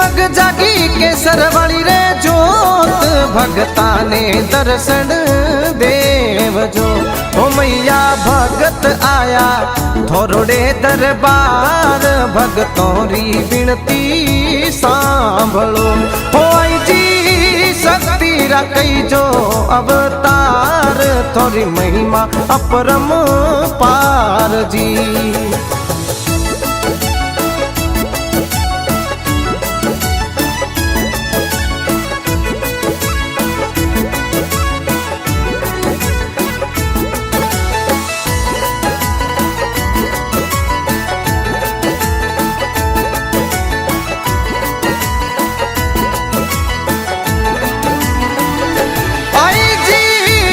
जगमग जागी केसर वाली रे जोत भगता ने दर्शन देव जो। ओ मैया भगत आया थोड़े दरबार भगतों री विनती सांभळो। हो आई जी शक्ति रखई जो अवतार थोड़ी महिमा अपरम पार जी।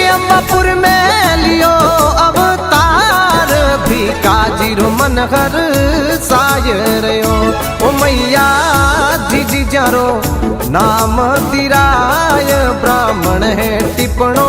अंबापुर में लियो अवतार भी काजीरो मनहर सायरयो। ओ मैया जी जारो नाम तिराय ब्राह्मण है टिपणो।